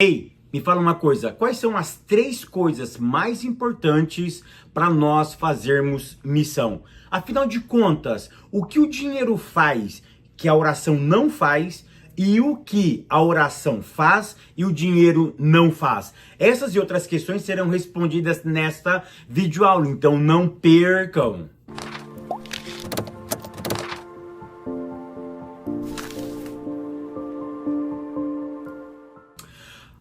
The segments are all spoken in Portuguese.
Ei, me fala uma coisa, quais são as 3 coisas mais importantes para nós fazermos missão? Afinal de contas, o que o dinheiro faz que a oração não faz e o que a oração faz e o dinheiro não faz? Essas e outras questões serão respondidas nesta videoaula, então não percam!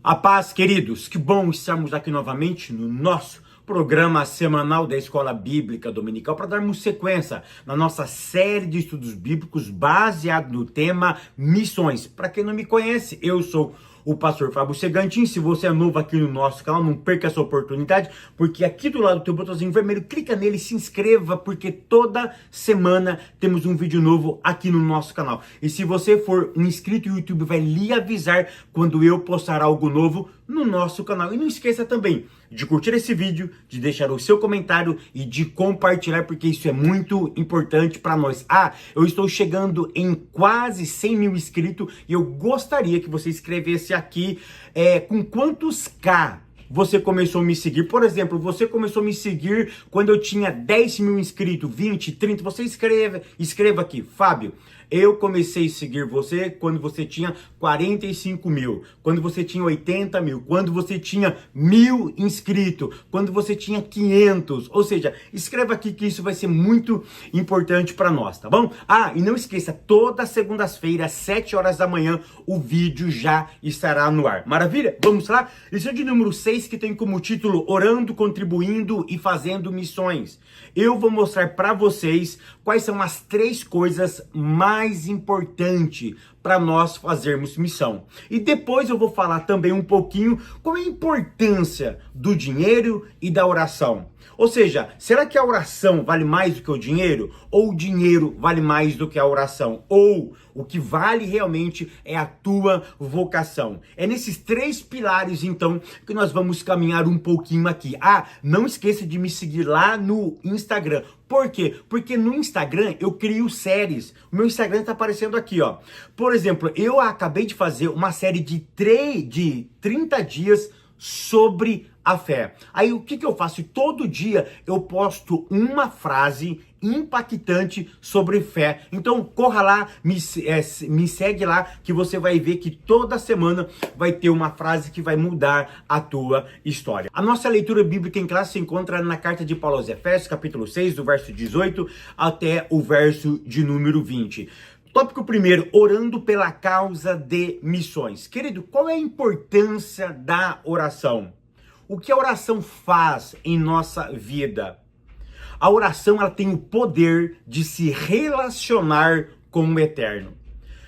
A paz, queridos, que bom estarmos aqui novamente no nosso programa semanal da Escola Bíblica Dominical para darmos sequência na nossa série de estudos bíblicos baseado no tema missões. Para quem não me conhece, eu sou o pastor Fábio Segantin. Se você é novo aqui no nosso canal, não perca essa oportunidade, porque aqui do lado do teu botãozinho vermelho, clica nele e se inscreva, porque toda semana temos um vídeo novo aqui no nosso canal. E se você for um inscrito, o YouTube vai lhe avisar quando eu postar algo novo no nosso canal. E não esqueça também de curtir esse vídeo, de deixar o seu comentário e de compartilhar, porque isso é muito importante para nós. Eu estou chegando em quase 100 mil inscritos e eu gostaria que você escrevesse aqui com quantos K você começou a me seguir. Por exemplo, você começou a me seguir quando eu tinha 10 mil inscritos, 20, 30. Você escreva aqui, Fábio. Eu comecei a seguir você quando você tinha 45 mil, quando você tinha 80 mil, quando você tinha 1.000 inscritos, quando você tinha 500. Ou seja, escreva aqui que isso vai ser muito importante para nós, tá bom? E não esqueça, todas segundas-feiras, às 7 horas da manhã, o vídeo já estará no ar. Maravilha? Vamos lá? Lição de número 6, que tem como título Orando, Contribuindo e Fazendo Missões. Eu vou mostrar para vocês quais são as 3 coisas mais importantes para nós fazermos missão. E depois eu vou falar também um pouquinho qual é a importância do dinheiro e da oração. Ou seja, será que a oração vale mais do que o dinheiro? Ou o dinheiro vale mais do que a oração? Ou o que vale realmente é a tua vocação? É nesses 3 pilares, então, que nós vamos caminhar um pouquinho aqui. Não esqueça de me seguir lá no Instagram. Por quê? Porque no Instagram eu crio séries. O meu Instagram tá aparecendo aqui, ó. Por exemplo, eu acabei de fazer uma série de 30 dias sobre a fé. Aí o que eu faço? Todo dia eu posto uma frase impactante sobre fé. Então corra lá, me segue lá, que você vai ver que toda semana vai ter uma frase que vai mudar a tua história. A nossa leitura bíblica em classe se encontra na carta de Paulo aos Efésios, capítulo 6, do verso 18 até o verso de número 20. Tópico 1, orando pela causa de missões. Querido, qual é a importância da oração? O que a oração faz em nossa vida? A oração, ela tem o poder de se relacionar com o eterno.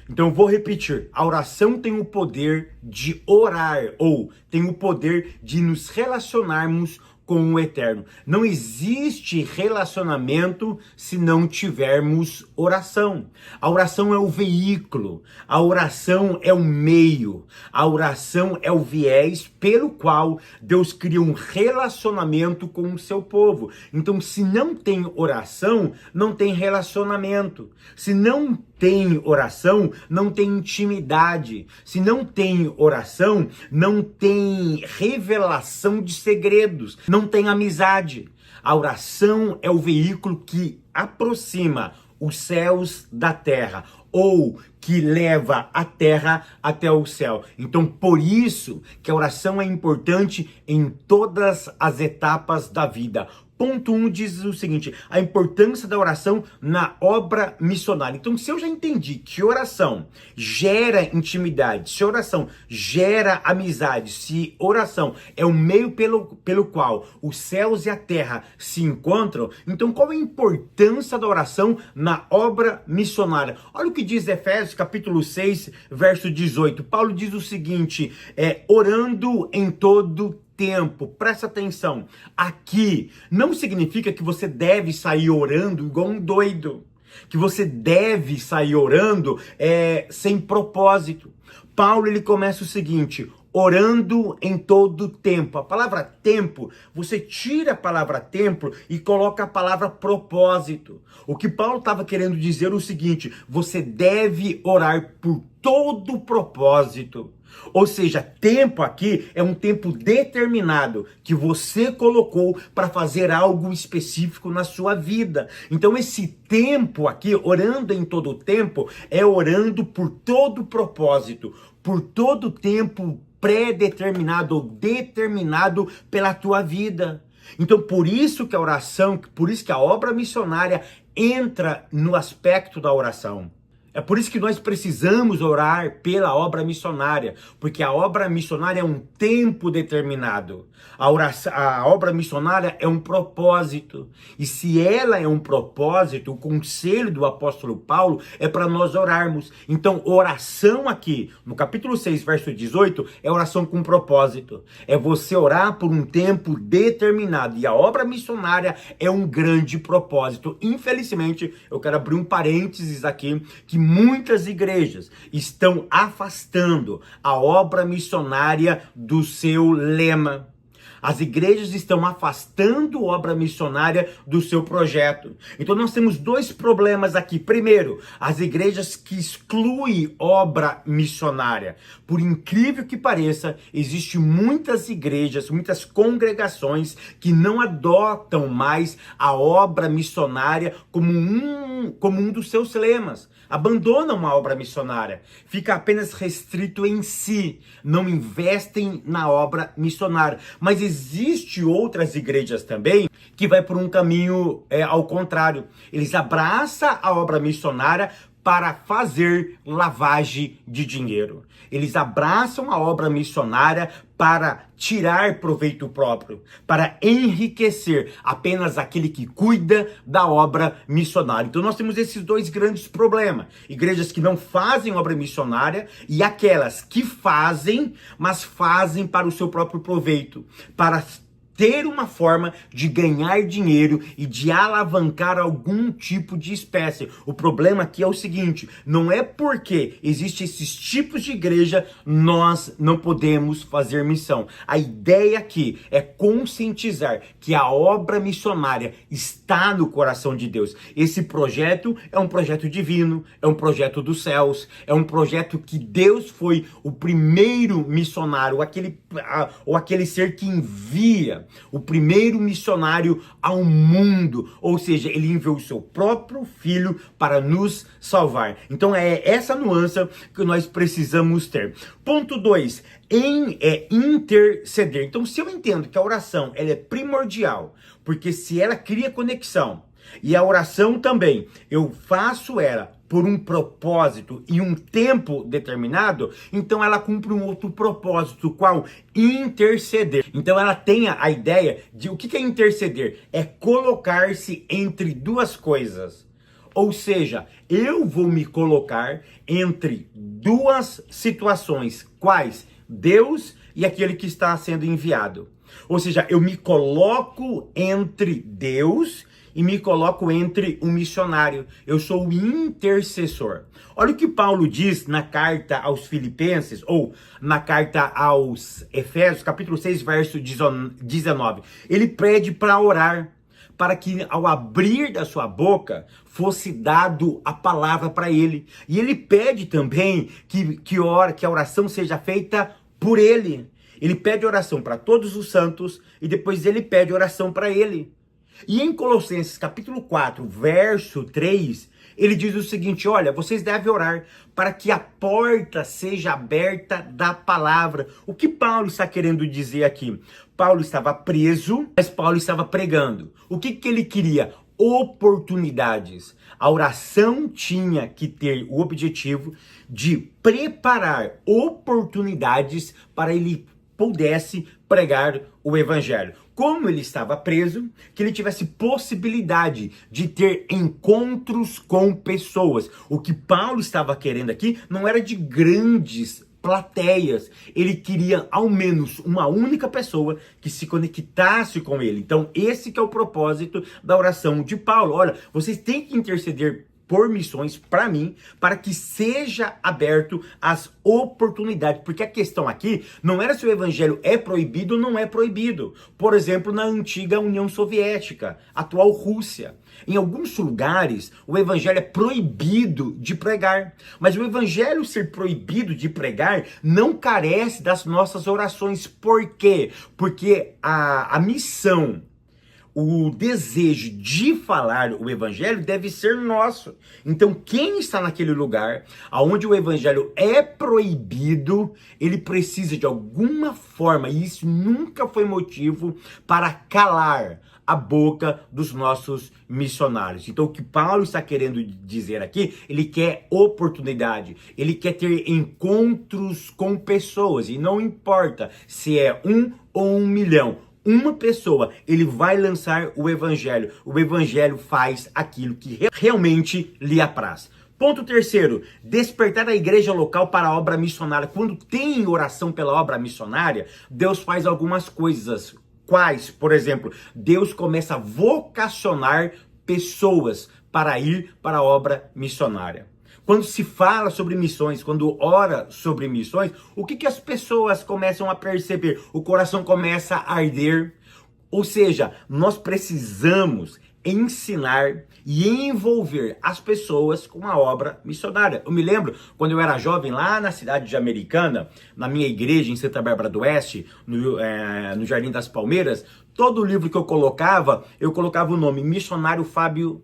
Então eu vou repetir, a oração tem o poder de orar, ou tem o poder de nos relacionarmos com o eterno. Não existe relacionamento se não tivermos oração. A oração é o veículo, a oração é o meio, a oração é o viés pelo qual Deus cria um relacionamento com o seu povo. Então, se não tem oração, não tem relacionamento. Se não tem oração, não tem intimidade. Se não tem oração, não tem revelação de segredos. Não tem amizade. A oração é o veículo que aproxima os céus da terra, ou que leva a terra até o céu. Então, por isso que a oração é importante em todas as etapas da vida. Ponto 1 diz o seguinte, a importância da oração na obra missionária. Então, se eu já entendi que oração gera intimidade, se oração gera amizade, se oração é o meio pelo qual os céus e a terra se encontram, então qual é a importância da oração na obra missionária? Olha o que diz Efésios capítulo 6, verso 18. Paulo diz o seguinte, orando em todo tempo. Presta atenção, aqui não significa que você deve sair orando igual um doido, que você deve sair orando sem propósito. Paulo, ele começa o seguinte, orando em todo tempo. A palavra tempo, você tira a palavra tempo e coloca a palavra propósito. O que Paulo estava querendo dizer é o seguinte, você deve orar por todo propósito. Ou seja, tempo aqui é um tempo determinado que você colocou para fazer algo específico na sua vida. Então esse tempo aqui, orando em todo o tempo, é orando por todo propósito, por todo tempo pré-determinado ou determinado pela tua vida. Então por isso que a oração, por isso que a obra missionária entra no aspecto da oração. É por isso que nós precisamos orar pela obra missionária, porque a obra missionária é um tempo determinado. A obra missionária é um propósito. E se ela é um propósito, o conselho do apóstolo Paulo é para nós orarmos. Então, oração aqui, no capítulo 6, verso 18, é oração com propósito. É você orar por um tempo determinado. E a obra missionária é um grande propósito. Infelizmente, eu quero abrir um parênteses aqui, que muitas igrejas estão afastando a obra missionária do seu lema. As igrejas estão afastando a obra missionária do seu projeto. Então nós temos dois problemas aqui. Primeiro, as igrejas que excluem obra missionária. Por incrível que pareça, existem muitas igrejas, muitas congregações que não adotam mais a obra missionária como um dos seus lemas. Abandonam a obra missionária. Fica apenas restrito em si. Não investem na obra missionária. Mas existe outras igrejas também que vai por um caminho ao contrário. Eles abraçam a obra missionária para fazer lavagem de dinheiro. Eles abraçam a obra missionária para tirar proveito próprio, para enriquecer apenas aquele que cuida da obra missionária. Então nós temos esses dois grandes problemas. Igrejas que não fazem obra missionária e aquelas que fazem, mas fazem para o seu próprio proveito, para ter uma forma de ganhar dinheiro e de alavancar algum tipo de espécie. O problema aqui é o seguinte, não é porque existem esses tipos de igreja, nós não podemos fazer missão. A ideia aqui é conscientizar que a obra missionária está no coração de Deus. Esse projeto é um projeto divino, é um projeto dos céus, é um projeto que Deus foi o primeiro missionário, aquele ser que envia, o primeiro missionário ao mundo, ou seja, ele enviou o seu próprio filho para nos salvar. Então é essa nuance que nós precisamos ter. Ponto 2, interceder. Então se eu entendo que a oração ela é primordial, porque se ela cria conexão, e a oração também, eu faço ela por um propósito e um tempo determinado, então ela cumpre um outro propósito, qual? Interceder. Então ela tem a ideia de o que é interceder? É colocar-se entre duas coisas. Ou seja, eu vou me colocar entre duas situações, quais? Deus e aquele que está sendo enviado. Ou seja, eu me coloco entre Deus e me coloco entre um missionário. Eu sou o intercessor. Olha o que Paulo diz na carta aos Filipenses, ou na carta aos Efésios, capítulo 6, verso 19. Ele pede para orar, para que ao abrir da sua boca fosse dado a palavra para ele. E ele pede também que a oração seja feita por ele. Ele pede oração para todos os santos e depois ele pede oração para ele. E em Colossenses capítulo 4, verso 3, ele diz o seguinte, olha, vocês devem orar para que a porta seja aberta da palavra. O que Paulo está querendo dizer aqui? Paulo estava preso, mas Paulo estava pregando. O que ele queria? Oportunidades. A oração tinha que ter o objetivo de preparar oportunidades para ele pudesse pregar o evangelho. Como ele estava preso, que ele tivesse possibilidade de ter encontros com pessoas. O que Paulo estava querendo aqui não era de grandes plateias. Ele queria ao menos uma única pessoa que se conectasse com ele. Então esse que é o propósito da oração de Paulo. Olha, vocês têm que interceder por missões para mim, para que seja aberto as oportunidades. Porque a questão aqui não era se o evangelho é proibido ou não é proibido. Por exemplo, na antiga União Soviética, atual Rússia. Em alguns lugares, o evangelho é proibido de pregar. Mas o evangelho ser proibido de pregar não carece das nossas orações. Por quê? Porque a missão, o desejo de falar o evangelho deve ser nosso. Então, quem está naquele lugar onde o evangelho é proibido, ele precisa de alguma forma, e isso nunca foi motivo para calar a boca dos nossos missionários. Então, o que Paulo está querendo dizer aqui, ele quer oportunidade, ele quer ter encontros com pessoas, e não importa se é 1 ou 1 milhão, uma pessoa, ele vai lançar o evangelho. O evangelho faz aquilo que realmente lhe apraz. Ponto terceiro, despertar a igreja local para a obra missionária. Quando tem oração pela obra missionária, Deus faz algumas coisas. Quais? Por exemplo, Deus começa a vocacionar pessoas para ir para a obra missionária. Quando se fala sobre missões, quando ora sobre missões, o que as pessoas começam a perceber? O coração começa a arder. Ou seja, nós precisamos ensinar e envolver as pessoas com a obra missionária. Eu me lembro, quando eu era jovem, lá na cidade de Americana, na minha igreja em Santa Bárbara do Oeste, no Jardim das Palmeiras, todo livro que eu colocava o nome Missionário Fábio,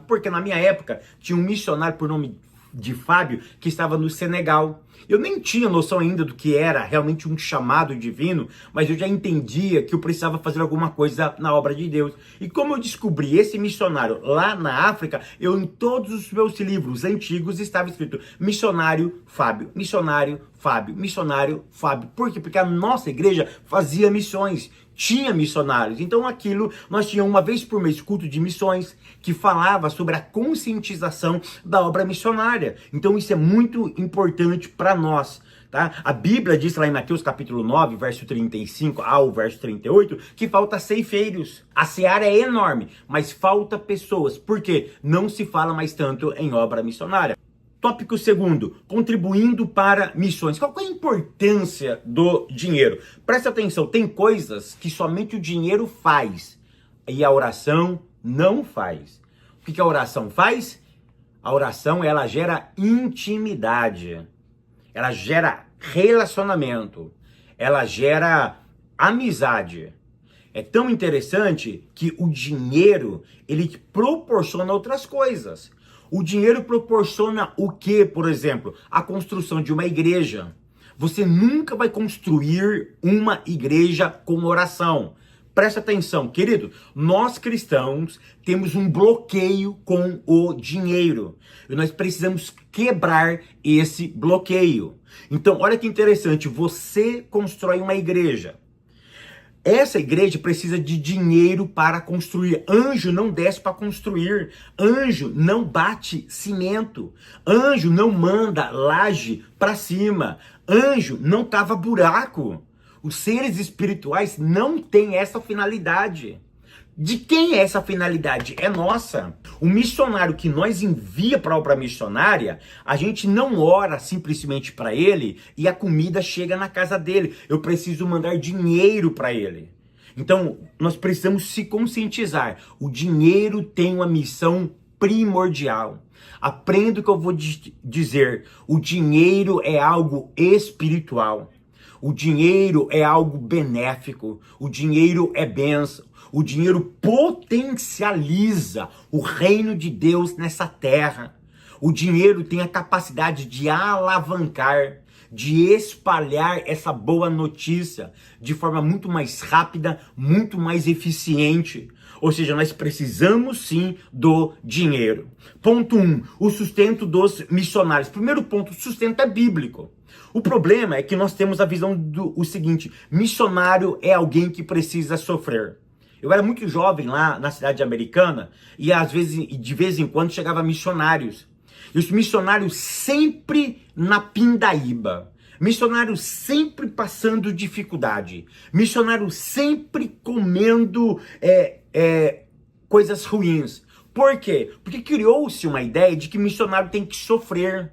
porque na minha época tinha um missionário por nome de Fábio que estava no Senegal. Eu nem tinha noção ainda do que era realmente um chamado divino, mas eu já entendia que eu precisava fazer alguma coisa na obra de Deus. E como eu descobri esse missionário lá na África, em todos os meus livros antigos estava escrito missionário Fábio, missionário Fábio, missionário Fábio. Por quê? Porque a nossa igreja fazia missões, tinha missionários. Então nós tínhamos uma vez por mês culto de missões que falava sobre a conscientização da obra missionária. Então isso é muito importante para nós. Tá? A Bíblia diz lá em Mateus capítulo 9, verso 35 ao verso 38, que falta ceifeiros. A seara é enorme, mas falta pessoas. Por quê? Não se fala mais tanto em obra missionária. Tópico segundo, contribuindo para missões. Qual é a importância do dinheiro? Presta atenção, tem coisas que somente o dinheiro faz e a oração não faz. O que a oração faz? A oração, ela gera intimidade, ela gera relacionamento, ela gera amizade. É tão interessante que o dinheiro, ele proporciona outras coisas. O dinheiro proporciona o quê, por exemplo? A construção de uma igreja. Você nunca vai construir uma igreja com oração. Presta atenção, querido. Nós cristãos temos um bloqueio com o dinheiro. E nós precisamos quebrar esse bloqueio. Então, olha que interessante. Você constrói uma igreja. Essa igreja precisa de dinheiro para construir. Anjo não desce para construir. Anjo não bate cimento. Anjo não manda laje para cima. Anjo não cava buraco. Os seres espirituais não têm essa finalidade. De quem é essa finalidade? É nossa. O missionário que nós envia para a obra missionária, a gente não ora simplesmente para ele e a comida chega na casa dele. Eu preciso mandar dinheiro para ele. Então, nós precisamos se conscientizar. O dinheiro tem uma missão primordial. Aprenda o que eu vou dizer. O dinheiro é algo espiritual. O dinheiro é algo benéfico. O dinheiro é bênção. O dinheiro potencializa o reino de Deus nessa terra. O dinheiro tem a capacidade de alavancar, de espalhar essa boa notícia de forma muito mais rápida, muito mais eficiente. Ou seja, nós precisamos sim do dinheiro. Ponto 1, o sustento dos missionários. Primeiro ponto, o sustento é bíblico. O problema é que nós temos a visão do seguinte: missionário é alguém que precisa sofrer. Eu era muito jovem lá na cidade americana e às vezes, de vez em quando, chegava missionários. E os missionários sempre na pindaíba. Missionários sempre passando dificuldade. Missionários sempre comendo coisas ruins. Por quê? Porque criou-se uma ideia de que missionário tem que sofrer.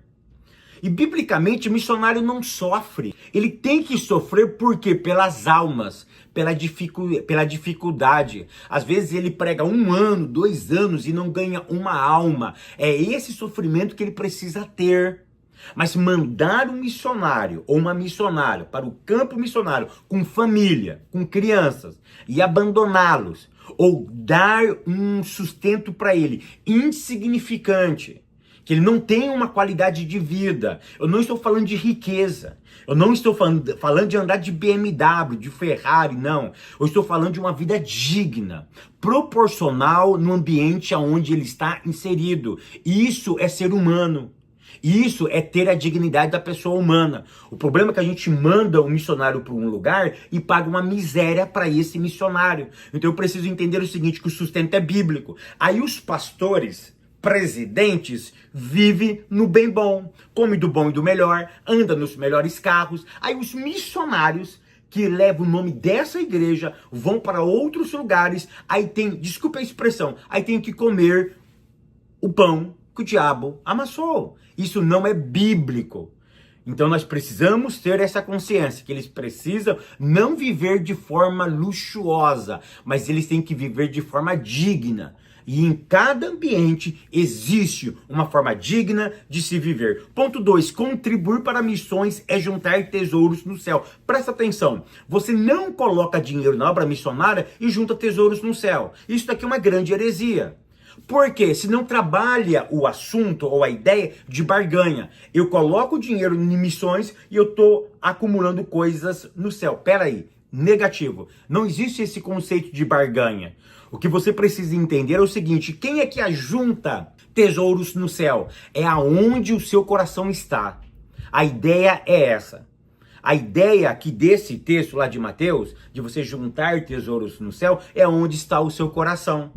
E biblicamente, missionário não sofre. Ele tem que sofrer por quê? Pelas almas, pela dificuldade. Às vezes ele prega 1 ano, 2 anos e não ganha uma alma. É esse sofrimento que ele precisa ter. Mas mandar um missionário ou uma missionária para o campo missionário com família, com crianças e abandoná-los ou dar um sustento para ele insignificante, que ele não tem uma qualidade de vida. Eu não estou falando de riqueza. Eu não estou falando de andar de BMW, de Ferrari, não. Eu estou falando de uma vida digna, proporcional no ambiente onde ele está inserido. Isso é ser humano. Isso é ter a dignidade da pessoa humana. O problema é que a gente manda um missionário para um lugar e paga uma miséria para esse missionário. Então eu preciso entender o seguinte, que o sustento é bíblico. Aí os pastores, presidentes, vivem no bem bom, come do bom e do melhor, anda nos melhores carros. Aí os missionários que levam o nome dessa igreja vão para outros lugares, aí tem, desculpa a expressão, aí tem que comer o pão que o diabo amassou. Isso não é bíblico. Então nós precisamos ter essa consciência, que eles precisam não viver de forma luxuosa, mas eles têm que viver de forma digna. E em cada ambiente existe uma forma digna de se viver. Ponto 2, contribuir para missões é juntar tesouros no céu. Presta atenção, você não coloca dinheiro na obra missionária e junta tesouros no céu. Isso daqui é uma grande heresia. Por quê? Se não trabalha o assunto ou a ideia de barganha. Eu coloco dinheiro em missões e eu estou acumulando coisas no céu. Pera aí, negativo. Não existe esse conceito de barganha. O que você precisa entender é o seguinte, quem é que ajunta tesouros no céu? É aonde o seu coração está. A ideia é essa. A ideia aqui desse texto lá de Mateus, de você juntar tesouros no céu, é onde está o seu coração.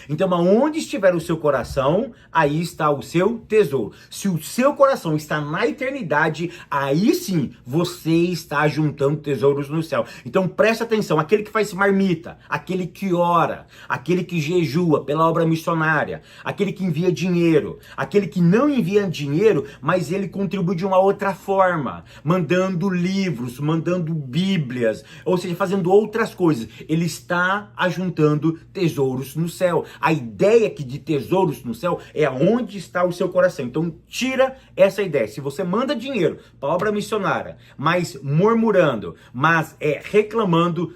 Então, aonde estiver o seu coração, aí está o seu tesouro. Se o seu coração está na eternidade, aí sim você está juntando tesouros no céu. Então, presta atenção, aquele que faz marmita, aquele que ora, aquele que jejua pela obra missionária, aquele que envia dinheiro, aquele que não envia dinheiro, mas ele contribui de uma outra forma, mandando livros, mandando bíblias, ou seja, fazendo outras coisas. Ele está ajuntando tesouros no céu. A ideia aqui de tesouros no céu é onde está o seu coração. Então tira essa ideia. Se você manda dinheiro para a obra missionária, mas murmurando, mas reclamando,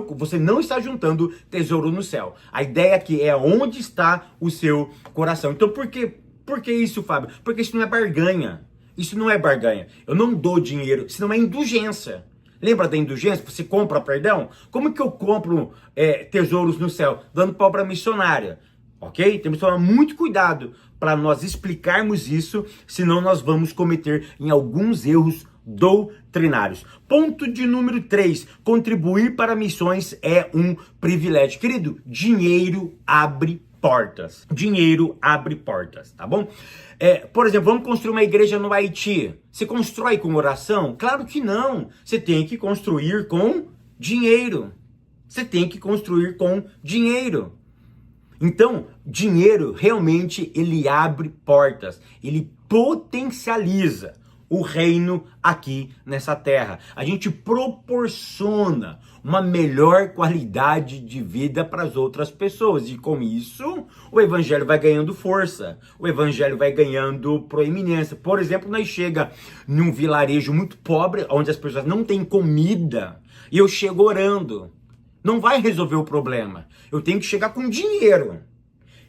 você não está juntando tesouro no céu. A ideia aqui é onde está o seu coração. Então por que isso, Fábio? Porque isso não é barganha. Isso não é barganha. Eu não dou dinheiro, isso não é indulgência. Lembra da indulgência? Você compra perdão? Como que eu compro tesouros no céu? Dando para obra missionária. Ok? Temos que tomar muito cuidado para nós explicarmos isso, senão nós vamos cometer em alguns erros doutrinários. Ponto de número 3. Contribuir para missões é um privilégio. Querido, dinheiro abre portas. Dinheiro abre portas, tá bom? Por exemplo, vamos construir uma igreja no Haiti. Você constrói com oração? Claro que não. Você tem que construir com dinheiro. Você tem que construir com dinheiro. Então, dinheiro realmente ele abre portas. Ele potencializa o reino aqui nessa terra. A gente proporciona uma melhor qualidade de vida para as outras pessoas. E com isso, o evangelho vai ganhando força. O evangelho vai ganhando proeminência. Por exemplo, nós chega num vilarejo muito pobre, onde as pessoas não têm comida, e eu chego orando. Não vai resolver o problema. Eu tenho que chegar com dinheiro.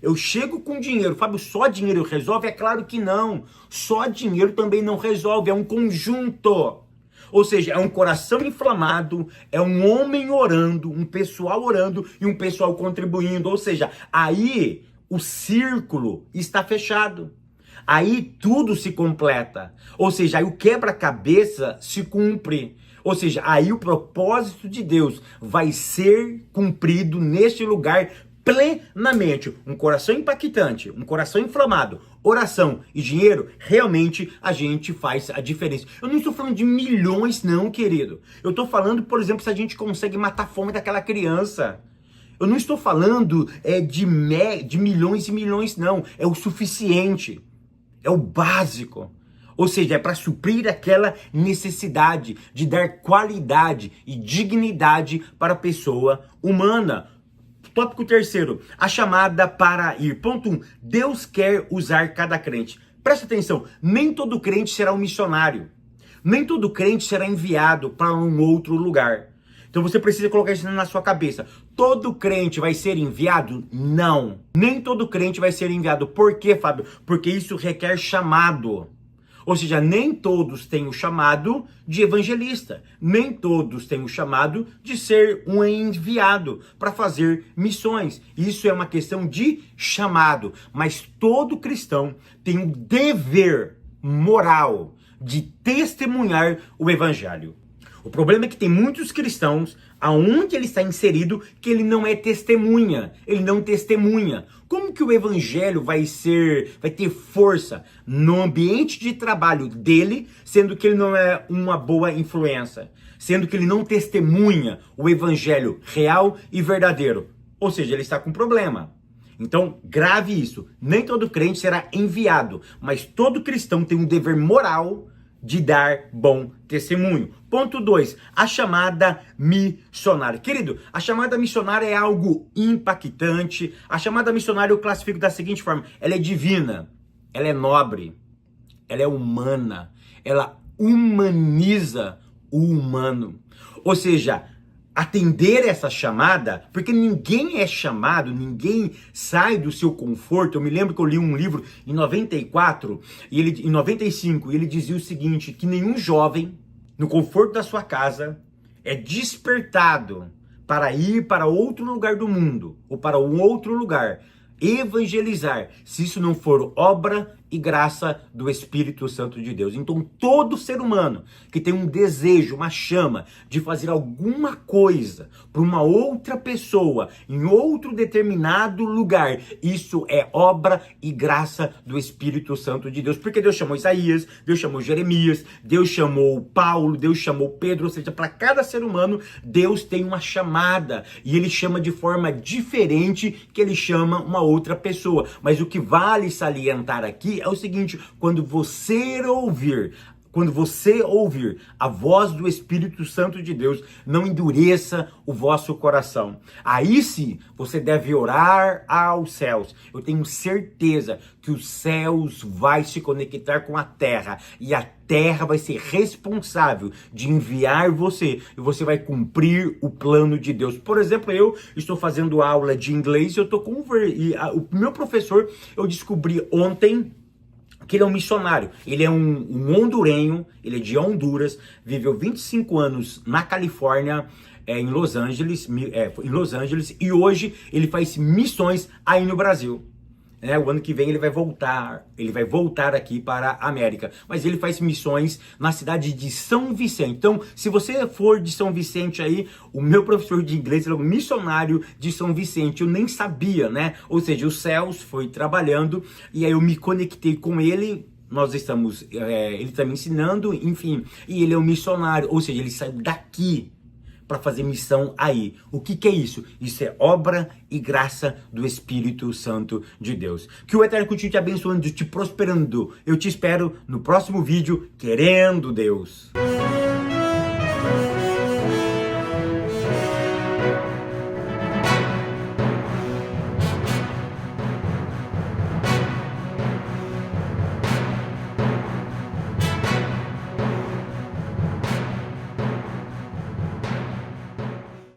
Eu chego com dinheiro. Fábio, só dinheiro resolve? É claro que não. Só dinheiro também não resolve. É um conjunto. Ou seja, é um coração inflamado, é um homem orando, um pessoal orando e um pessoal contribuindo. Ou seja, aí o círculo está fechado. Aí tudo se completa. Ou seja, aí o quebra-cabeça se cumpre. Ou seja, aí o propósito de Deus vai ser cumprido neste lugar plenamente. Um coração impactante, um coração inflamado, oração e dinheiro, realmente a gente faz a diferença. Eu não estou falando de milhões não, querido. Eu estou falando, por exemplo, se a gente consegue matar a fome daquela criança. Eu não estou falando de milhões e milhões, não. É o suficiente. É o básico. Ou seja, é para suprir aquela necessidade de dar qualidade e dignidade para a pessoa humana. Tópico terceiro, a chamada para ir. Ponto 1. Deus quer usar cada crente. Presta atenção, nem todo crente será um missionário. Nem todo crente será enviado para um outro lugar. Então você precisa colocar isso na sua cabeça. Todo crente vai ser enviado? Não. Nem todo crente vai ser enviado. Por quê, Fábio? Porque isso requer chamado. Ou seja, nem todos têm o chamado de evangelista. Nem todos têm o chamado de ser um enviado para fazer missões. Isso é uma questão de chamado. Mas todo cristão tem o dever moral de testemunhar o evangelho. O problema é que tem muitos cristãos, aonde ele está inserido, que ele não é testemunha, ele não testemunha. Como que o evangelho vai ter força no ambiente de trabalho dele, sendo que ele não é uma boa influência, sendo que ele não testemunha o evangelho real e verdadeiro? Ou seja, ele está com problema. Então, grave isso. Nem todo crente será enviado, mas todo cristão tem um dever moral de dar bom testemunho. Ponto 2, a chamada missionária. Querido, a chamada missionária é algo impactante. A chamada missionária eu classifico da seguinte forma: ela é divina, ela é nobre, ela é humana, ela humaniza o humano. Ou seja, atender essa chamada, porque ninguém é chamado, ninguém sai do seu conforto. Eu me lembro que eu li um livro em 94, em 95, e ele dizia o seguinte, que nenhum jovem, no conforto da sua casa, é despertado para ir para outro lugar do mundo, ou para um outro lugar, evangelizar, se isso não for obra e graça do Espírito Santo de Deus. Então todo ser humano que tem um desejo, uma chama de fazer alguma coisa para uma outra pessoa, em outro determinado lugar, isso é obra e graça do Espírito Santo de Deus. Porque Deus chamou Isaías, Deus chamou Jeremias, Deus chamou Paulo, Deus chamou Pedro. Ou seja, para cada ser humano, Deus tem uma chamada, e ele chama de forma diferente que ele chama uma outra pessoa. Mas o que vale salientar aqui é o seguinte: quando você ouvir a voz do Espírito Santo de Deus, não endureça o vosso coração. Aí sim, você deve orar aos céus. Eu tenho certeza que os céus vai se conectar com a terra, e a terra vai ser responsável de enviar você, e você vai cumprir o plano de Deus. Por exemplo, eu estou fazendo aula de inglês, e o meu professor, eu descobri ontem que ele é um missionário. Ele é um hondurenho, ele é de Honduras, viveu 25 anos na Califórnia, em Los Angeles, e hoje ele faz missões aí no Brasil. O ano que vem ele vai voltar aqui para a América, mas ele faz missões na cidade de São Vicente. Então, se você for de São Vicente aí, o meu professor de inglês é um missionário de São Vicente, eu nem sabia, né? Ou seja, os céus foi trabalhando, e aí eu me conectei com ele. Nós estamos, ele está me ensinando, enfim, e ele é um missionário, ou seja, ele saiu daqui para fazer missão aí. O que é isso? Isso é obra e graça do Espírito Santo de Deus. Que o Eterno continue te abençoando, te prosperando. Eu te espero no próximo vídeo, querendo Deus.